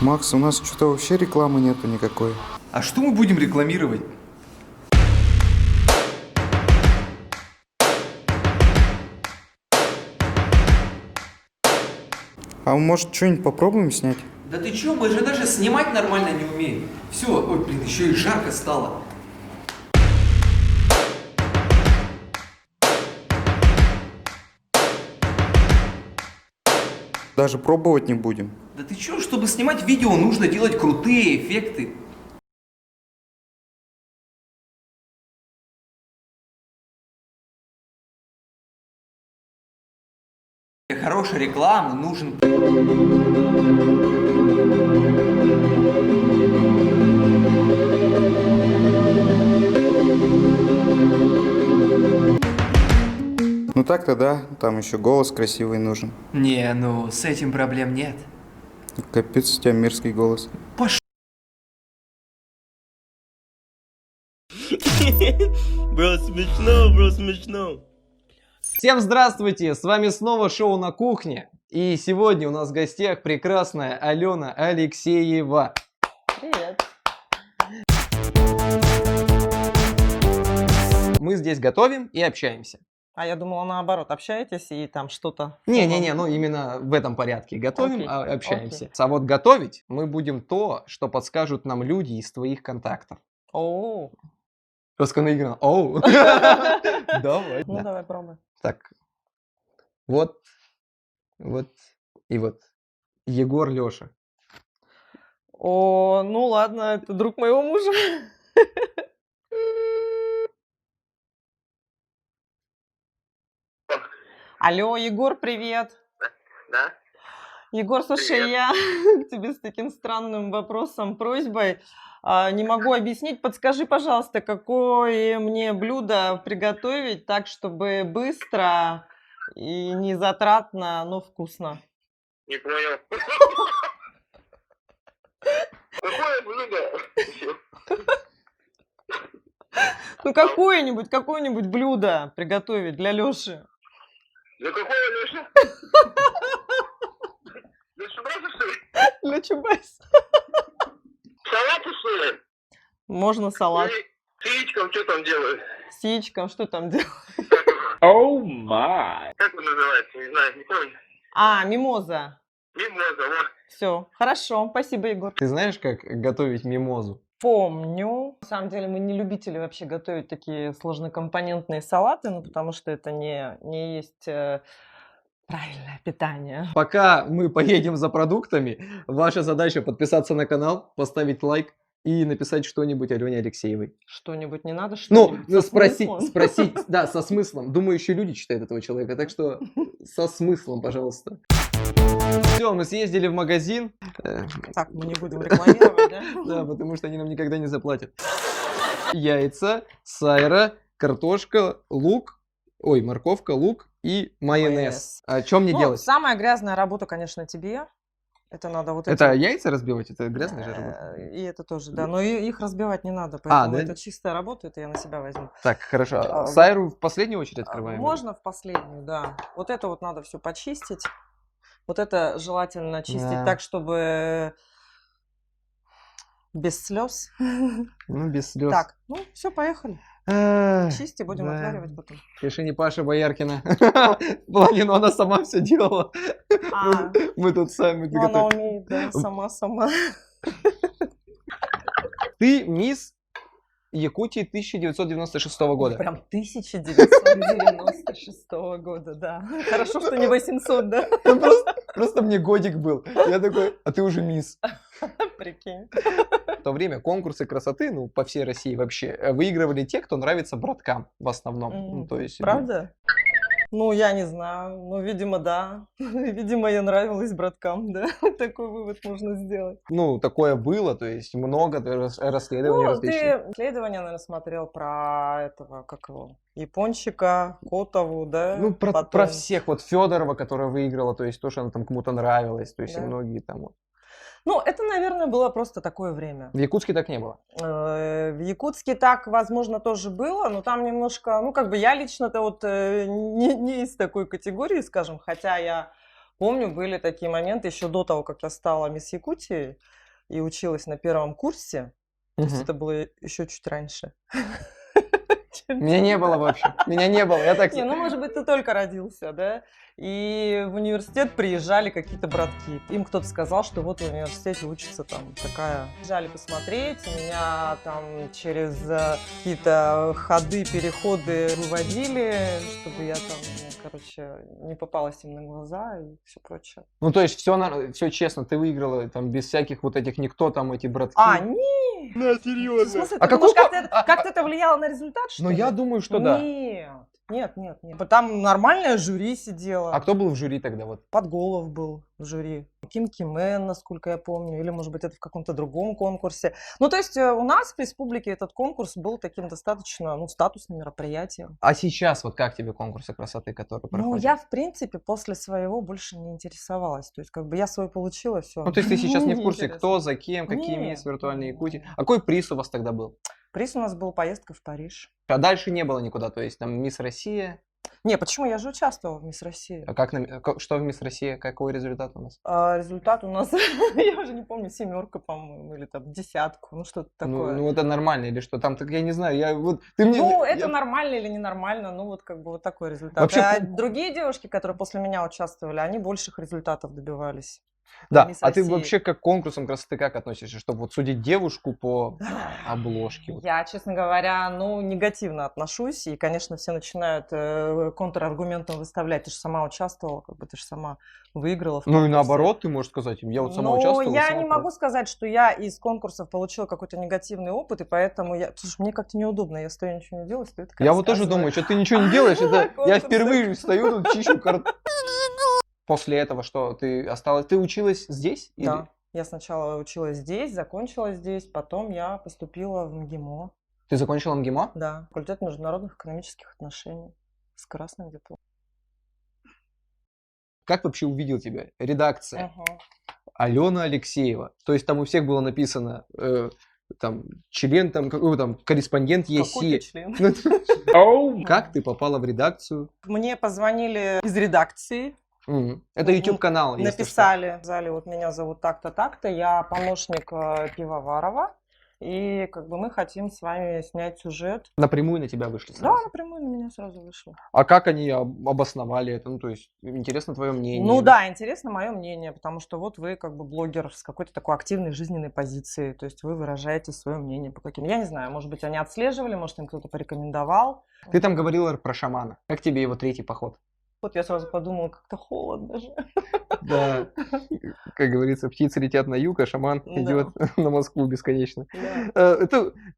Макс, у нас что-то вообще рекламы нету никакой. А что мы будем рекламировать? А может что-нибудь попробуем снять? Да ты чё, мы же даже снимать нормально не умеем. Все, ой, блин, еще и жарко стало. Даже пробовать не будем. Да ты чё, чтобы снимать видео, нужно делать крутые эффекты. Для хорошей рекламы нужен... Ну так-то да, там еще голос красивый нужен. Не, ну с этим проблем нет. Капец, у тебя мерзкий голос. Бро, смешно, бро, смешно. Всем здравствуйте! С вами снова шоу на кухне. И сегодня у нас в гостях прекрасная Алена Алексеева. Привет. Мы здесь готовим и общаемся. А я думала, наоборот, общаетесь и там что-то... Не-не-не, ну именно в этом порядке. Готовим, Окей, а общаемся. окей. А вот готовить мы будем то, что подскажут нам люди из твоих контактов. О, Жестко наиграно. Оу. Давай. ну давай пробуй. Так. Вот. И вот. Егор Леша. О, ну ладно, это друг моего мужа. Алло, Егор, привет. Да? Егор, слушай, Привет. я к тебе с таким странным вопросом, просьбой. Не могу объяснить. Подскажи, пожалуйста, какое мне блюдо приготовить так, чтобы быстро и не затратно, но вкусно? Не понял. Какое блюдо? Ну, какое-нибудь блюдо приготовить для Лёши. Для какого Леша? Для Шубаса, что ли? Для Чубайса. Салаты, что ли? Можно салат. С яичком что там делают? С яичком, что там делать? Оу май. Как он называется? Не знаю, не помню. Мимоза. Мимоза, вот. Все, хорошо, спасибо, Егор. Ты знаешь, как готовить мимозу? Помню. На самом деле мы не любители вообще готовить такие сложнокомпонентные салаты, ну, потому что это не есть правильное питание. Пока мы поедем за продуктами, ваша задача подписаться на канал, поставить лайк и написать что-нибудь Алене Алексеевой. Что-нибудь не надо, Ну, что-нибудь со смыслом? спросить, да, со смыслом. Думающие люди читают этого человека, так что со смыслом, пожалуйста. Все, мы съездили в магазин. Так, мы не будем рекламировать, да? Да, потому что они нам никогда не заплатят. Яйца, сайра, картошка, лук, морковка, лук и майонез. Майонез. А что мне Ну, делать? самая грязная работа, конечно, тебе. Это надо вот Это эти... яйца разбивать? Это грязная же работа? И это тоже, да. Но их разбивать не надо, поэтому да? это чистая работа, это я на себя возьму. Так, хорошо. А, Сайру в последнюю очередь открываем? Можно в последнюю, да. Вот это вот надо все почистить. Вот это желательно чистить Да. так, чтобы без слез. Ну, без слез. Так, ну все, поехали. Эх, Чисти, будем да. отваривать потом. Пиши не Паша Бояркина. В плане, но она сама все делала. А, Мы тут сами. ну она умеет, да, сама. Ты мисс Якутии 1996 года. Прям 1996 года, да. Хорошо, что не 800, да? Ну, просто мне годик был. Я такой, а ты уже мисс. Прикинь. В то время конкурсы красоты, ну, по всей России вообще, выигрывали те, кто нравится браткам в основном. Ну, то есть, Правда? Ну, я не знаю. Ну, видимо, да. Видимо, я нравилась браткам, да. Такой вывод можно сделать. Ну, такое было, то есть много расследований Ну, различных. ты исследования, наверное, смотрел про этого, как его, Япончика, Котову, да? Ну, про Потом- всех, вот Федорова, которая выиграла, то есть то, что она там кому-то нравилась, то есть и Да. многие там. Вот. Ну, это, наверное, было просто такое время. В Якутске так не было. В Якутске так, возможно, тоже было, но там немножко, ну, как бы я лично-то вот не из такой категории, скажем, хотя я Помню, были такие моменты еще до того, как я стала мисс Якутии и училась на первом курсе. То есть Мгм. это было еще чуть раньше. Меня не было вообще. Меня не было. Я так... Не, ну, может быть, ты только родился, да? И в университет приезжали какие-то братки. Им кто-то сказал, что вот в университете учится там такая. Приезжали посмотреть, меня там через какие-то ходы, переходы выводили, чтобы я там, короче, не попалась им на глаза и все прочее. Ну, то есть все честно, ты выиграла там без всяких вот этих никто там, эти братки. Не! Да, В серьезно. смысле, А ты думаешь, какой... как-то это влияло на результат, что Ну, ли? я думаю, что да. Нет. Там нормальное жюри сидело. А кто был в жюри тогда вот? Подголов был в жюри. Ким Кимен, насколько я помню, или, может быть, это в каком-то другом конкурсе. Ну, то есть у нас в республике этот конкурс был таким достаточно, статусным мероприятием. А сейчас вот как тебе конкурсы красоты, которые Ну, проходят? я, в принципе, после своего больше не интересовалась. То есть, как бы я свой получила, все. Ну, то есть ты сейчас не в курсе, кто, за кем, какие Нет, мисс виртуальные нет, Якутии. нет. А какой приз у вас тогда был? Приз у нас был поездка в Париж. А дальше не было никуда, то есть там Мисс Россия. Не, почему? Я же участвовала в Мисс России. А что в Мисс Россия, какой результат у нас? А результат у нас, я уже не помню, 7, по-моему, или там 10, ну что-то такое. Ну, это нормально или что? Там, так я не знаю, ты мне... Ну, это нормально или ненормально, ну вот как бы вот такой результат. Вообще, А другие девушки, которые после меня участвовали, они больших результатов добивались. Да, Мисс а ты России. вообще как к конкурсам красоты как относишься? Чтобы вот судить девушку по обложке? Вот. Я, честно говоря, негативно отношусь, и, конечно, все начинают контраргументом выставлять. Ты же сама участвовала, как бы ты же сама выиграла. В Ну и конкурсе. наоборот, ты можешь сказать, я вот сама Но участвовала. я сама не могу сказать, что я из конкурсов получила какой-то негативный опыт, и поэтому слушай, мне как-то неудобно, я стою, ничего не делаю, стою такая Я вот тоже рассказываю. думаю, что ты ничего не делаешь, это я Конкурсы. впервые стою тут, чищу карту. После этого что, ты осталась, ты училась здесь? Или... Да, я сначала училась здесь, закончила здесь, потом я поступила в МГИМО, Ты закончила МГИМО? да, факультет международных экономических отношений с красным дипломом. Как вообще увидел тебя? Редакция. Мгм. Алена Алексеева. То есть там у всех было написано, там, член, там, какой там, корреспондент Какой ты ЕСИ. член? Оу, Как ты попала в редакцию? Мне позвонили из редакции, Это YouTube-канал, если что. написали, сказали, вот меня зовут так-то, так-то, я помощник Пивоварова, и как бы мы хотим с вами снять сюжет. Напрямую на тебя вышли Да, сразу? напрямую на меня сразу вышло. А как они обосновали это? Ну, то есть, интересно твое мнение. Ну да, интересно мое мнение, потому что вот вы как бы блогер с какой-то такой активной жизненной позицией, то есть вы выражаете свое мнение по каким. Я не знаю, может быть, они отслеживали, может, им кто-то порекомендовал. Ты там говорила про шамана. Как тебе его третий поход? Вот я сразу подумала, как-то холодно же. Да. Как говорится, птицы летят на юг, а шаман Да. идет на Москву бесконечно. Да.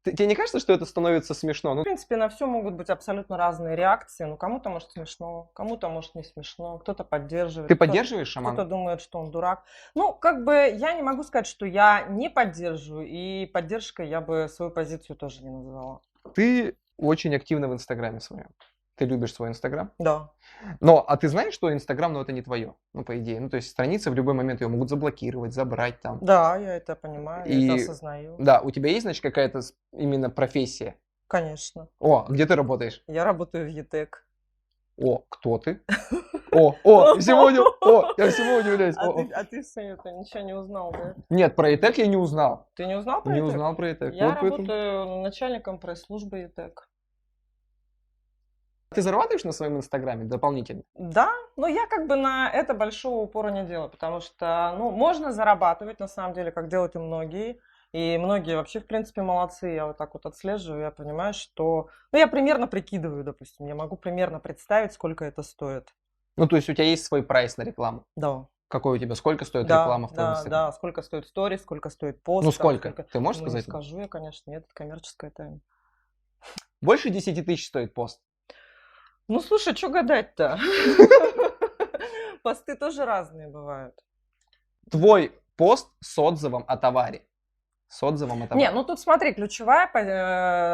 Тебе не кажется, что это становится смешно? Ну, В принципе, на все могут быть абсолютно разные реакции. Ну, кому-то может смешно, кому-то может не смешно, кто-то поддерживает. ты кто-то- поддерживаешь Кто-то шамана? думает, что он дурак. Ну, как бы я не могу сказать, что я не поддерживаю, и поддержкой я бы свою позицию тоже не называла. Ты очень активна в Инстаграме своем. Ты любишь свой Инстаграм. Да. А ты знаешь, что Инстаграм, это не твое, ну, по идее. Ну, то есть страница в любой момент ее могут заблокировать, забрать там. Да, я это понимаю, я И- это осознаю. Да, у тебя есть, значит, какая-то именно профессия? Конечно. О, где ты работаешь? Я работаю в ЕТЭК. О, кто ты? Я всему удивляюсь. А ты все это ничего не узнал, да? Нет, про ИТЭК я не узнал. Ты не узнал про Не ЕТЭК? узнал про ИТЭК. Я Вот поэтому. работаю начальником пресс-службы ЕТЭК. Ты зарабатываешь на своем Инстаграме дополнительно? Да, но я как бы на это большого упора не делаю, потому что, можно зарабатывать, на самом деле, как делают и многие. И многие вообще, в принципе, молодцы. Я вот так вот отслеживаю, я понимаю, что... я примерно прикидываю, допустим, я могу примерно представить, сколько это стоит. Ну, то есть у тебя есть свой прайс на рекламу? Да. Какой у тебя? Сколько стоит Да, реклама в твоем да, Инстаграме? да, сколько стоит сторис, сколько стоит пост. Ну, там, сколько? Ты можешь Не сказать? скажу я, конечно, нет, это коммерческая тайна. Больше 10 тысяч стоит пост? Ну, слушай, что гадать-то? Посты тоже разные бывают. Твой пост с отзывом о товаре. С отзывом о товаре. Не, тут смотри, ключевая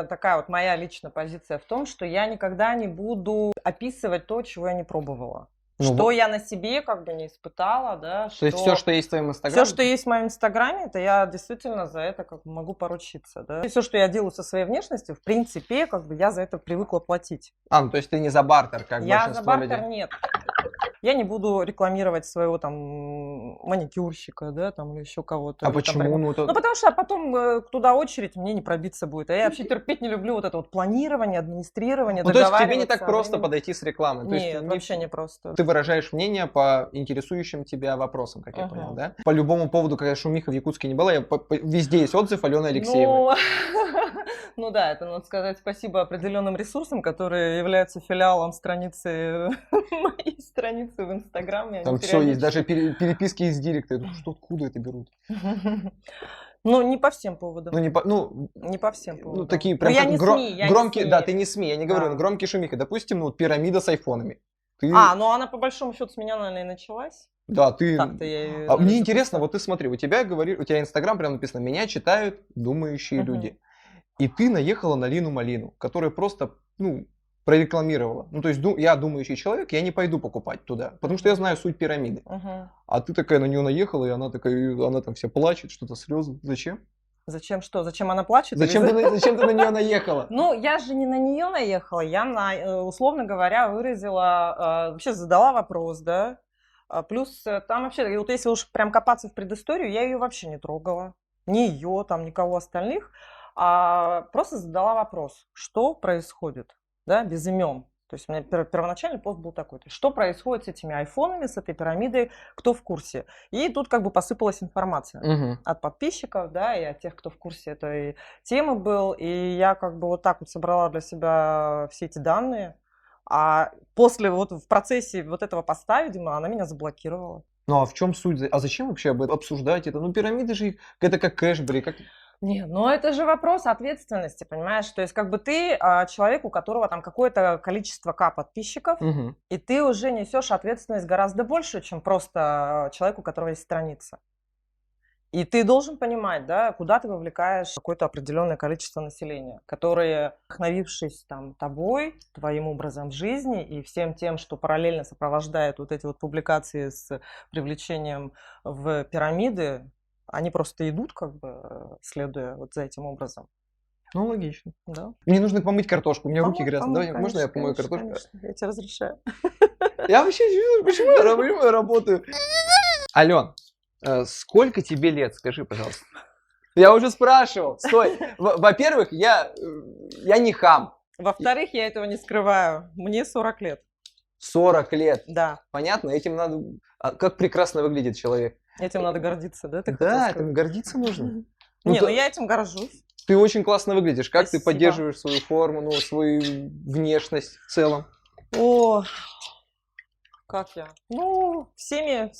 такая вот моя личная позиция в том, что я никогда не буду описывать то, чего я не пробовала. Ну, Что я на себе как бы не испытала, да, То есть все, что есть в твоем Инстаграме? Все, что есть в моем Инстаграме, это я действительно за это как бы могу поручиться, да. И все, что я делаю со своей внешностью, в принципе, как бы я за это привыкла платить. Ну то есть ты не за бартер, как Я за большинство бартер людей. нет. Я не буду рекламировать своего там маникюрщика, да, там или еще кого-то. А или там почему? прям- Ну, Ну, потому что потом туда очередь, мне не пробиться будет. А я вообще терпеть не люблю вот это вот планирование, администрирование, Ну, то есть тебе не так договариваться о просто времени. подойти с рекламой. То есть Нет, ты вообще не просто. Ты выражаешь мнение по интересующим тебя вопросам, как я Ага. понял, да? По любому поводу, какая шумиха в Якутске не была, везде есть отзыв Алены Алексеевой. Ну да, это надо сказать спасибо определенным ресурсам, которые являются филиалом страницы моей страницы в Инстаграме. Они Там все есть, даже периодически- переписки из директа. Я думаю, что откуда это берут? Ну, не по всем поводам. Ну, Не по всем поводам. ну такие Ну, прям я так не СМИ, я не громкие, СМИ. да, ты не СМИ, я не говорю, Да. но громкие шумихи. Допустим, ну, вот пирамида с айфонами. Ты, Ну она по большому счету с меня, наверное, и началась. да, ты... Так-то я её А мне запускала. интересно, вот ты смотри, у тебя Инстаграм прям написано, меня читают думающие Мгм. люди. И ты наехала на Лину Малину, которая просто, ну, прорекламировала. Ну, то есть я думающий человек, я не пойду покупать туда, потому что я знаю суть пирамиды. Мгм. А ты такая на нее наехала, и она такая, она там вся плачет, что-то слезы. Зачем? Зачем что? Зачем она плачет? или Зачем ты на нее наехала? Ну, я же не на нее наехала, я, условно говоря, выразила, вообще задала вопрос, да. Плюс там вообще, вот если уж прям копаться в предысторию, я ее вообще не трогала. Ни ее, там, никого остальных. Просто задала вопрос, что происходит, да, без имен. То есть у меня первоначальный пост был такой, то есть, что происходит с этими айфонами, с этой пирамидой, кто в курсе. И тут как бы посыпалась информация Мгм. от подписчиков, да, и от тех, кто в курсе этой темы был. И я как бы вот так вот собрала для себя все эти данные. А после вот в процессе вот этого поста, видимо, она меня заблокировала. Ну, а в чем суть? А зачем вообще об этом обсуждать это? Ну, пирамиды же, это как кэшбэри, как... Не, ну это же вопрос ответственности, понимаешь? То есть как бы ты человек, у которого там какое-то количество подписчиков, Мгм. и ты уже несешь ответственность гораздо больше, чем просто человек, у которого есть страница. И ты должен понимать, да, куда ты вовлекаешь какое-то определенное количество населения, которые, вдохновившись там тобой, твоим образом жизни и всем тем, что параллельно сопровождает вот эти вот публикации с привлечением в пирамиды, они просто идут, как бы, следуя вот за этим образом. Ну, логично. Да? Мне нужно помыть картошку, у меня руки Помой, грязные. помой, Давай, можно я конечно, помою конечно, картошку? конечно. Я тебе разрешаю. Я вообще не знаю, почему я работаю. Ален, сколько тебе лет, скажи, пожалуйста. Я уже спрашивал. Стой. Во-первых, я не хам. Во-вторых, я этого не скрываю. Мне 40 лет. 40 лет. Да. Понятно? Этим надо... Как прекрасно выглядит человек. Этим надо гордиться, да? Ты хотел Да, сказать? этим гордиться нужно. Не, то- ну я этим горжусь. Ты очень классно выглядишь. Как ты Спасибо. поддерживаешь свою форму, ну, свою внешность в целом? О, как я? Ну, всеми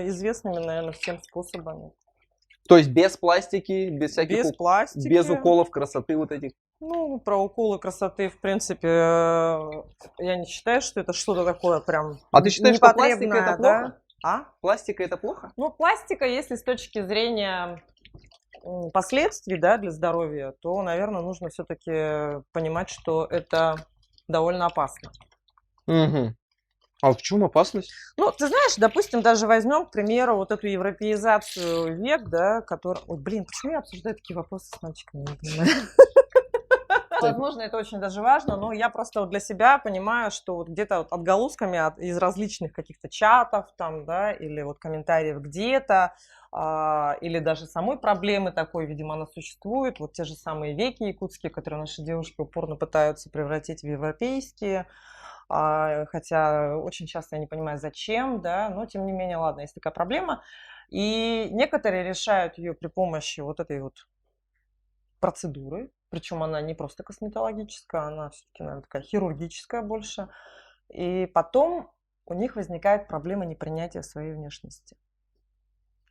известными, наверное, всем способами. То есть без пластики, без всяких Без пластики. без уколов красоты вот этих. Ну, про уколы красоты, в принципе, я не считаю, что это что-то такое прям А ты считаешь, что пластика непотребное, это да? плохо? А? Пластика это плохо? Ну, пластика, если с точки зрения последствий, да, для здоровья, то, наверное, нужно все-таки понимать, что это довольно опасно. Угу. А в чем опасность? Ну, ты знаешь, допустим, даже возьмем, к примеру, вот эту европеизацию век, да, который... Ой, блин, почему я обсуждаю такие вопросы с мальчиками, не понимаю. Возможно, это очень даже важно, но я просто вот для себя понимаю, что вот где-то вот отголосками из различных каких-то чатов там, да, или вот комментариев где-то, или даже самой проблемы такой, видимо, она существует. Вот те же самые веки якутские, которые наши девушки упорно пытаются превратить в европейские. Хотя очень часто я не понимаю, зачем, да, но тем не менее, ладно, есть такая проблема. И некоторые решают ее при помощи вот этой вот процедуры, причем она не просто косметологическая, она все-таки, наверное, такая хирургическая больше. И потом у них возникает проблема непринятия своей внешности.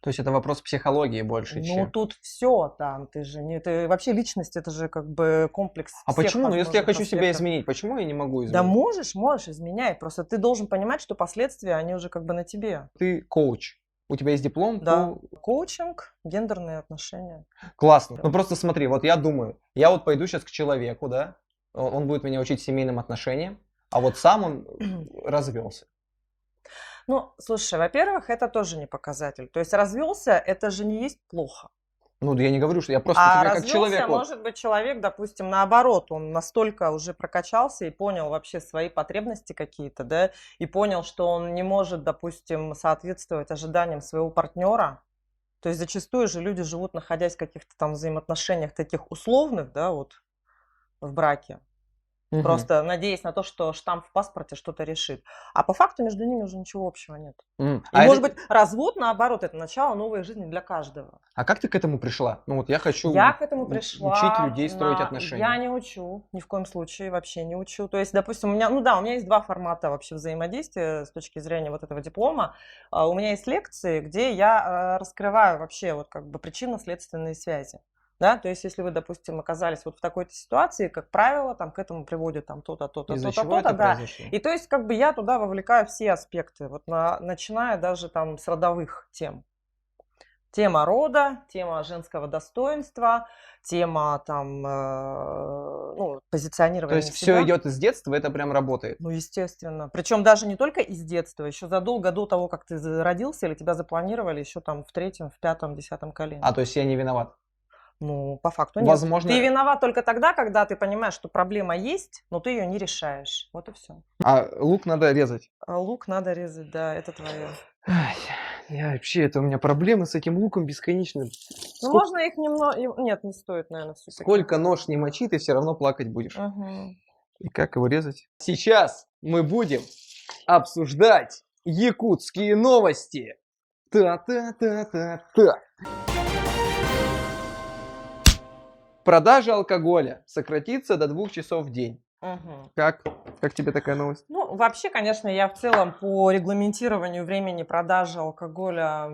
То есть это вопрос психологии больше, Ну, чем... тут все там, ты же не... Ты, вообще личность, это же как бы комплекс А всех почему? Ну, если я возможных хочу себя аспектов. изменить, почему я не могу изменить? Да можешь изменять, просто ты должен понимать, что последствия, они уже как бы на тебе. Ты коуч. У тебя есть диплом, Да, то коучинг, гендерные отношения. классно. Да. Ну просто смотри, вот я думаю, я вот пойду сейчас к человеку, да, он будет меня учить семейным отношениям, а вот сам он развелся. Ну, слушай, во-первых, это тоже не показатель. То есть развелся, это же не есть плохо. Ну, да я не говорю, что я просто А тебя как развелся, человек. вот. может быть, человек, допустим, наоборот, он настолько уже прокачался и понял вообще свои потребности какие-то, да, и понял, что он не может, допустим, соответствовать ожиданиям своего партнера. То есть зачастую же люди живут, находясь в каких-то там взаимоотношениях таких условных, да, вот в браке. Мгм. Просто надеясь на то, что штамп в паспорте что-то решит. А по факту между ними уже ничего общего нет. И А, может это- быть развод, наоборот, это начало новой жизни для каждого. а как ты к этому пришла? Ну, вот я хочу Я к этому учить пришла. людей строить отношения. Я не учу, ни в коем случае вообще не учу. То есть, допустим, у меня, ну да, у меня есть два формата вообще взаимодействия с точки зрения вот этого диплома. У меня есть лекции, где я раскрываю вообще вот как бы причинно-следственные связи. Да, то есть, если вы, допустим, оказались вот в такой-то ситуации, как правило, там к этому приводит там то-то, то-то, Из-за то-то, чего то-то, это да. произошло? И то есть, как бы я туда вовлекаю все аспекты, вот начиная даже там с родовых тем. Тема рода, тема женского достоинства, тема там, ну, То позиционирования есть себя. все идет из детства, это прям работает. Ну, естественно. Причем даже не только из детства, еще задолго до того, как ты родился, или тебя запланировали еще там в третьем, в пятом, десятом колене. А, то есть я не виноват. Ну, по факту нет. Возможно- Ты виноват только тогда, когда ты понимаешь, что проблема есть, но ты ее не решаешь. Вот и все. А лук надо резать. А лук надо резать, да, это твое. Ай, я вообще, это у меня проблемы с этим луком бесконечны. Ну, Сколько, можно их немного... Нет, не стоит, наверное, все-таки. сколько нож не мочи, ты все равно плакать будешь. Мгм. И как его резать? Сейчас мы будем обсуждать якутские новости. Та-та-та-та-та. Продажа алкоголя сократится до 2 часов в день. Мгм. Как тебе такая новость? Ну, вообще, конечно, я в целом по регламентированию времени продажи алкоголя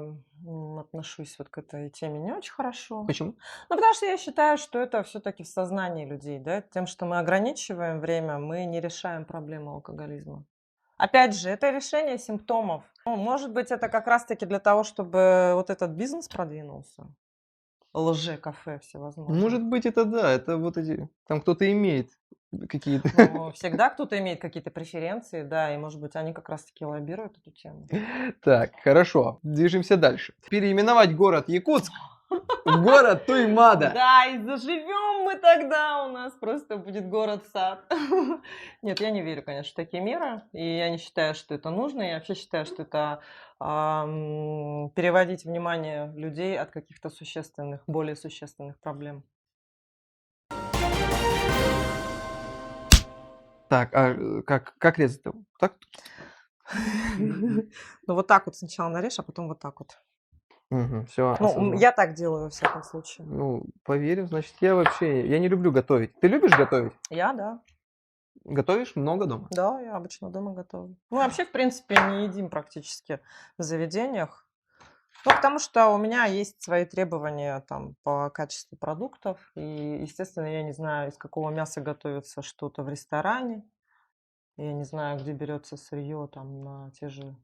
отношусь вот к этой теме не очень хорошо. Почему? Ну, потому что я считаю, что это все-таки в сознании людей, да, тем, что мы ограничиваем время, мы не решаем проблему алкоголизма. Опять же, это решение симптомов. Ну, может быть, это как раз-таки для того, чтобы вот этот бизнес продвинулся. Лже-кафе всевозможные. Может быть, это да, это вот эти, там кто-то имеет какие-то. Ну, всегда кто-то имеет какие-то преференции, да, и, может быть, они как раз-таки лоббируют эту тему. Так, хорошо, движемся дальше. Переименовать город Якутск в город Туймада. Да, и заживем мы тогда, у нас просто будет город-сад. Нет, я не верю, конечно, в такие меры, и я не считаю, что это нужно, я вообще считаю, что это переводить внимание людей от каких-то существенных, более существенных проблем. Так, а как резать-то? Так? Ну, вот так вот сначала нарежь, а потом вот так вот. Все. Ну, я так делаю, во всяком случае. Ну, поверю, значит, я не люблю готовить. Ты любишь готовить? Я, да. Готовишь много дома? Да, я обычно дома готовлю. Мы вообще, в принципе, не едим практически в заведениях. Ну, потому что у меня есть свои требования там по качеству продуктов. И, естественно, я не знаю, из какого мяса готовится что-то в ресторане. Я не знаю, где берется сырье там на те же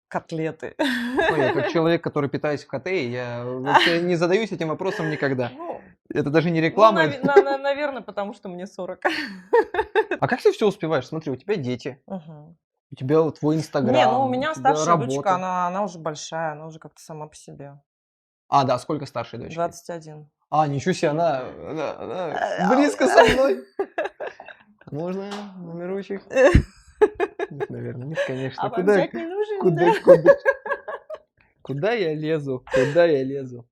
котлеты. Ну, я как человек, который питаюсь в КТ, я вообще не задаюсь этим вопросом никогда. Ну, Это даже не реклама. наверное, потому что мне 40. А как ты все успеваешь? Смотри, у тебя дети, Мгм. у тебя вот твой Инстаграм, Не, ну у меня тебя старшая работа. дочка, она уже большая, она уже как-то сама по себе. А, да, сколько старшей дочки? 21. А, ничего себе, она близко со мной. Можно номерочек? Нет, наверное, нет, конечно. А вам взять не нужен, Куда, да? куда, куда я лезу? Куда я лезу?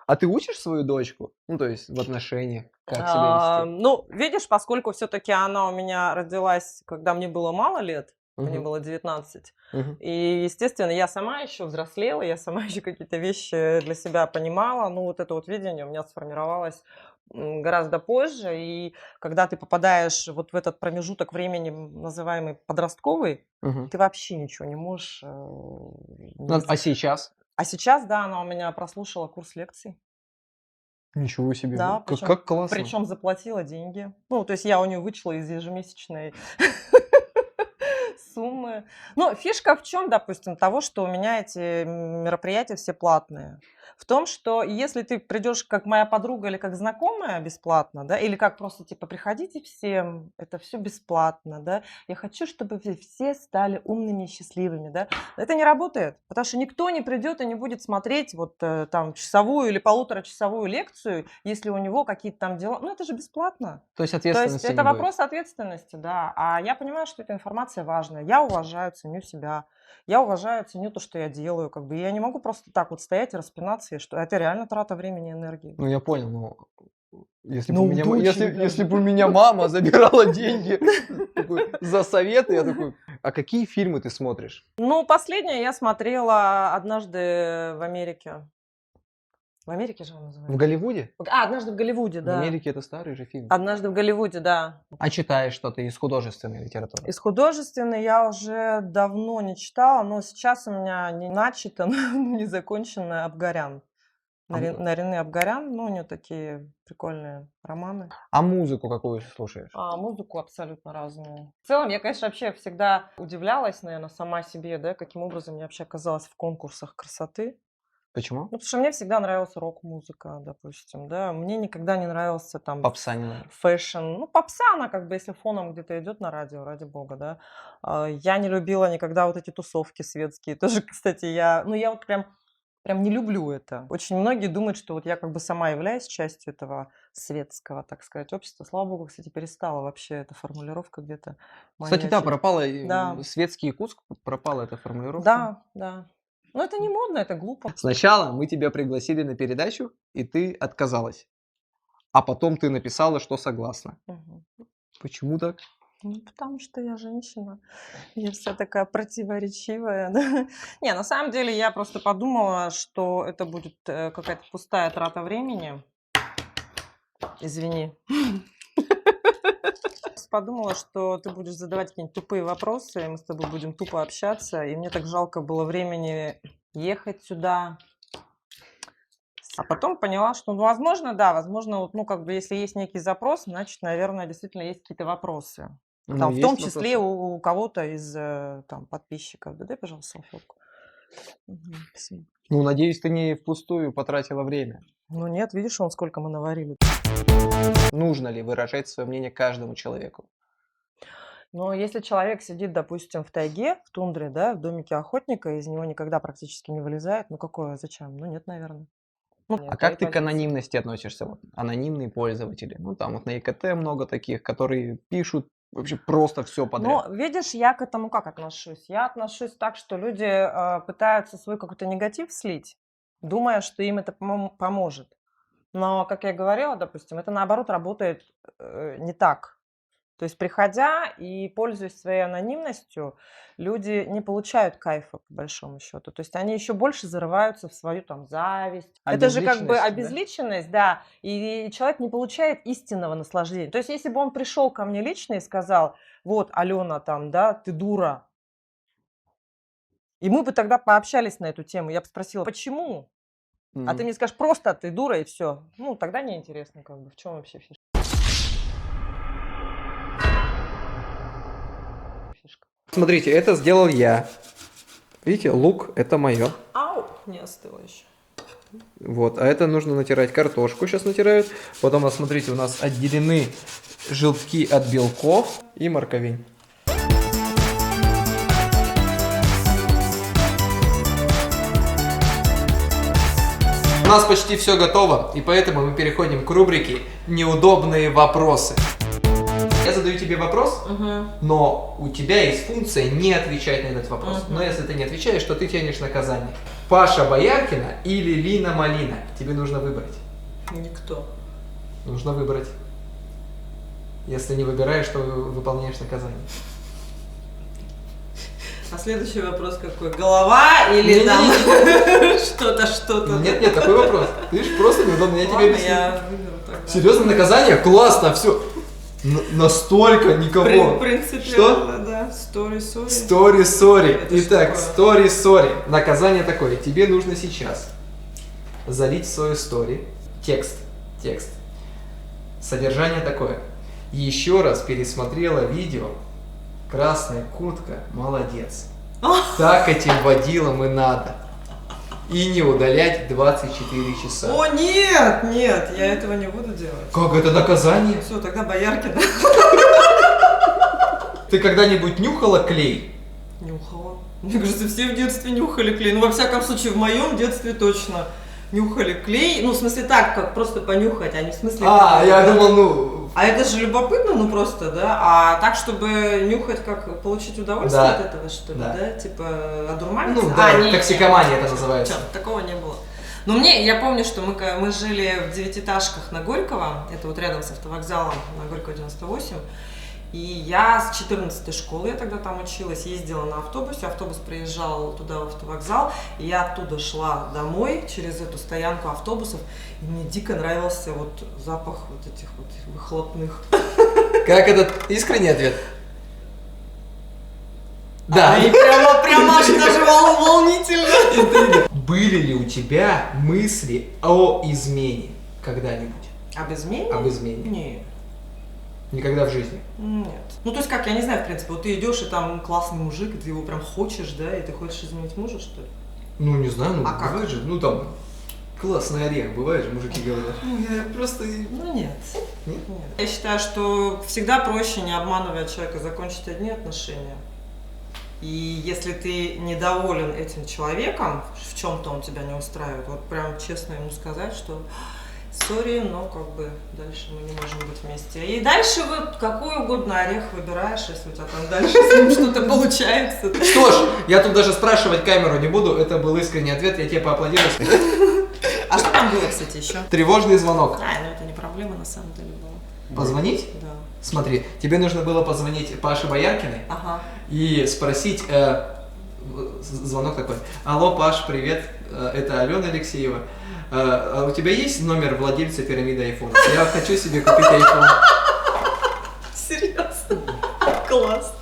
А ты учишь свою дочку? Ну, то есть в отношениях, как себя вести? Ну, видишь, поскольку все-таки она у меня родилась, когда мне было мало лет, мне Мгм, было 19, мгм. и, естественно, я сама еще взрослела, я сама еще какие-то вещи для себя понимала, ну, вот это вот видение у меня сформировалось гораздо позже, и когда ты попадаешь вот в этот промежуток времени, называемый подростковый, Мгм. ты вообще ничего не можешь. Ну, а сейчас? А сейчас, да, она у меня прослушала курс лекций. Ничего себе. Да, Как классно. причем заплатила деньги. Ну, то есть я у нее вычла из ежемесячной суммы. Ну, фишка в чем, допустим, того, что у меня эти мероприятия все платные. В том, что если ты придешь как моя подруга или как знакомая бесплатно, да, или как просто типа приходите всем, это все бесплатно, да, я хочу, чтобы вы все стали умными и счастливыми, да, это не работает, потому что никто не придет и не будет смотреть вот там часовую или полуторачасовую лекцию, если у него какие-то там дела, ну это же бесплатно. То есть То ответственности есть не это будет. вопрос ответственности, да. А я понимаю, что эта информация важная. Я уважаю, ценю себя. Я уважаю, ценю то, что я делаю. Как бы я не могу просто так вот стоять и распинаться, и что это реально трата времени и энергии. Ну, я понял, но если Ну, бы у меня, дочь, если бы у меня мама забирала деньги такой, за советы, я такой, а какие фильмы ты смотришь? Ну, последнее я смотрела «Однажды в Америке». В Америке же он В называется? Голливуде? «Однажды в Голливуде», В да. Америке это старый же фильм. «Однажды в Голливуде», да. А читаешь что-то из художественной литературы? Из художественной я уже давно не читала, но сейчас у меня не начато, не закончено «Абгарян». Нарине Абгарян, ну, у нее такие прикольные романы. А музыку какую слушаешь? А музыку абсолютно разную. В целом, я, конечно, вообще всегда удивлялась, наверное, сама себе, да, каким образом я вообще оказалась в конкурсах красоты. Почему? Ну, потому что мне всегда нравилась рок-музыка, допустим, да. Мне никогда не нравился там Попса не нравится. фэшн. Ну, попса, она как бы, если фоном где-то идет на радио, ради бога, да. Я не любила никогда вот эти тусовки светские. Тоже, кстати, я вот прям не люблю это. Очень многие думают, что вот я как бы сама являюсь частью этого светского, так сказать, общества. Слава богу, кстати, перестала вообще эта формулировка где-то. Кстати, да, маячить. пропала Да. светский вкус, пропала эта формулировка. Да, да. Но это не модно, это глупо. Сначала мы тебя пригласили на передачу, и ты отказалась. А потом ты написала, что согласна. Мгм. Почему так? Ну, потому что я женщина. Я вся такая противоречивая. Да. Не, на самом деле я просто подумала, что это будет какая-то пустая трата времени. Извини. Подумала, что ты будешь задавать какие-нибудь тупые вопросы, и мы с тобой будем тупо общаться, и мне так жалко было времени ехать сюда. А потом поняла, что, ну, возможно, да, возможно, вот, ну, как бы, если есть некий запрос, значит, наверное, действительно есть какие-то вопросы. Ну, Там, в есть том вопросы. числе у кого-то из там, подписчиков. Да дай, пожалуйста, салфетку. Мгм, спасибо. Ну, надеюсь, ты не впустую потратила время. Ну нет, видишь, вон сколько мы наварили. Нужно ли выражать свое мнение каждому человеку? Но если человек сидит, допустим, в тайге, в тундре, да, в домике охотника, из него никогда практически не вылезает, ну какое, зачем? Ну нет, наверное. Ну, А как ты к анонимности относишься? Вот, анонимные пользователи. Ну, там вот на ИКТ много таких, которые пишут вообще просто все подряд. Но, видишь, я к этому как отношусь? Я отношусь так, что люди пытаются свой какой-то негатив слить, думая, что им это поможет. Но, как я говорила, допустим, это наоборот работает не так. То есть, приходя и пользуясь своей анонимностью, люди не получают кайфа, по большому счету. То есть, они еще больше зарываются в свою там зависть. Это же как бы обезличенность, да, и человек не получает истинного наслаждения. То есть, если бы он пришел ко мне лично и сказал, вот, Алена, там, да, ты дура, и мы бы тогда пообщались на эту тему, я бы спросила, почему? А ты мне скажешь, просто ты дура и все. Ну, тогда неинтересно, как бы, в чем вообще фишка. Смотрите, это сделал я. Видите, лук это мое. Ау, не остыло еще. Вот, а это нужно натирать картошку, сейчас натирают. Потом, смотрите, у нас отделены желтки от белков и морковень. У нас почти все готово, и поэтому мы переходим к рубрике «Неудобные вопросы». Я задаю тебе вопрос, но у тебя есть функция не отвечать на этот вопрос. Но если ты не отвечаешь, то ты тянешь наказание. Паша Бояркина или Лина Малина? Тебе нужно выбрать. Никто. Нужно выбрать. Если не выбираешь, то выполняешь наказание. А следующий вопрос какой? Голова или там что-то? Нет, такой вопрос. Ты же просто неудобно, я тебе объясню. Я выберу тогда. Серьезно, наказание? Классно, все. Настолько никого. Принципиально, да. Story, sorry. Story, sorry. Это Итак, что story, sorry. Наказание такое. Тебе нужно сейчас залить в свою story текст. Содержание такое. Еще раз пересмотрела видео Красная куртка, молодец. Так этим водилам и надо. И не удалять 24 часа. О, нет, нет, я этого не буду делать. Как это наказание? Все, тогда Бояркина. Ты когда-нибудь нюхала клей? Нюхала. Мне кажется, все в детстве нюхали клей. Ну, во всяком случае, в моем детстве точно нюхали клей. Ну, в смысле так, как просто понюхать, а не в смысле... Я думал, ну... А это же любопытно, ну просто, да? А так, чтобы нюхать, как получить удовольствие Да. от этого, что ли, Да. да? Типа одурманиться? Ну да, не, токсикомания это называется. Чё, такого не было. Но я помню, что мы жили в девятиэтажках на Горького, это вот рядом с автовокзалом, на Горького 98, и я с 14-й школы, я тогда там училась, ездила на автобусе, автобус приезжал туда, в автовокзал, и я оттуда шла домой через эту стоянку автобусов, и мне дико нравился вот запах вот этих вот выхлопных. Как этот искренний ответ? Да. И прямо аж даже волнительно. Были ли у тебя мысли о измене когда-нибудь? Об измене? Об измене? Нет. Никогда в жизни? Нет. Ну, то есть как, я не знаю, в принципе, вот ты идешь, и там классный мужик, и ты его прям хочешь, да, и ты хочешь изменить мужа, что ли? Ну, не знаю, ну, А как? бывает же, ну, там, классный орех, бывает же, мужики говорят. Ну, я просто... Ну, нет. Нет? Я считаю, что всегда проще, не обманывая человека, закончить одни отношения. И если ты недоволен этим человеком, в чем-то он тебя не устраивает, вот прям честно ему сказать, что сори, но как бы дальше мы не можем быть вместе. И дальше вот какой угодно орех выбираешь, если у тебя там дальше с ним что-то получается. Что ж, я тут даже спрашивать камеру не буду, это был искренний ответ, я тебе поаплодирую. А что там было, кстати, еще? Тревожный звонок. Ну это не проблема на самом деле была. Позвонить? Да. Смотри, тебе нужно было позвонить Паше Бояркиной Ага. и спросить, звонок такой: алло, Паш, привет, это Алена Алексеева. А у тебя есть номер владельца пирамиды айфона? Я хочу себе купить айфон. Серьезно? Класс.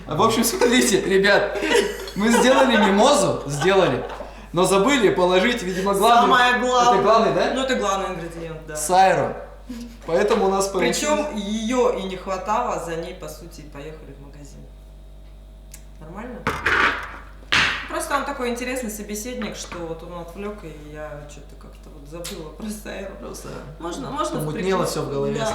В общем, смотрите, ребят, мы сделали мимозу, но забыли положить, видимо, главный. Самое главное. Это главный, да? Ну это главный ингредиент, да. Сайру. Поэтому у нас получилось... Причем ее и не хватало, за ней, по сути, и поехали в магазин. Нормально? Просто он такой интересный собеседник, что вот он отвлек, и я что-то как-то вот забыла про Сайру. Просто Можно помутнело все в голове. Да.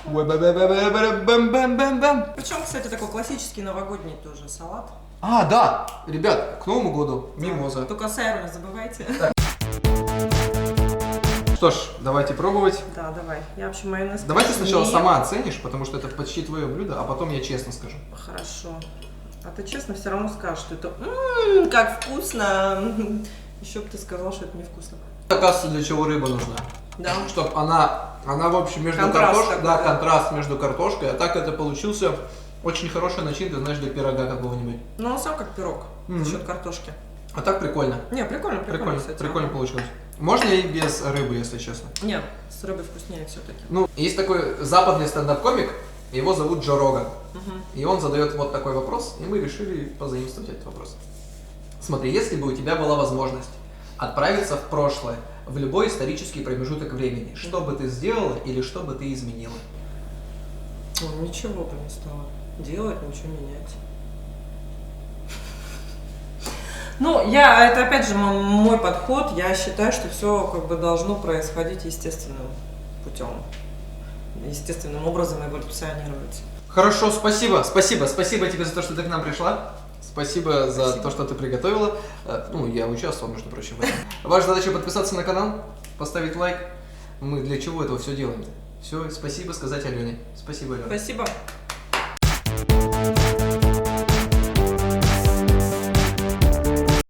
Бэм-бэм-бэм-бэм-бэм-бэм. Причем, кстати, такой классический новогодний тоже салат. А, да, ребят, к Новому году мимоза. Только Сайру не забывайте. Что ж, давайте пробовать. Да, давай. Я вообще майонез. Давай ты сначала не сама оценишь, потому что это почти твое блюдо, а потом я честно скажу. Хорошо. А ты честно все равно скажешь, что это как вкусно. Еще бы ты сказал, что это невкусно. Оказывается, для чего рыба нужна? Да. Чтобы она в общем, между Контраст картошкой, такой, да, да. контраст между картошкой, а так это получился очень хорошая начинка, знаешь, для пирога какого-нибудь. Ну, он сам как пирог за счет картошки. А так прикольно. Не, прикольно, кстати. Прикольно получилось. Можно и без рыбы, если честно. Не, с рыбой вкуснее все-таки. Ну, есть такой западный стендап-комик, его зовут Джо Роган. И он задает вот такой вопрос, и мы решили позаимствовать этот вопрос. Смотри, если бы у тебя была возможность отправиться в прошлое, в любой исторический промежуток времени, что бы ты сделала или что бы ты изменила? Ну, ничего бы не стало делать, ничего менять. Ну, это опять же мой подход. Я считаю, что все как бы должно происходить естественным путем, естественным образом эволюционировать. Хорошо, спасибо тебе за то, что ты к нам пришла. Спасибо за то, что ты приготовила. Ну, я участвовал, между прочим, в этом. Ваша задача подписаться на канал, поставить лайк. Мы для чего этого все делаем? Все, спасибо сказать Алене. Спасибо, Алена. Спасибо.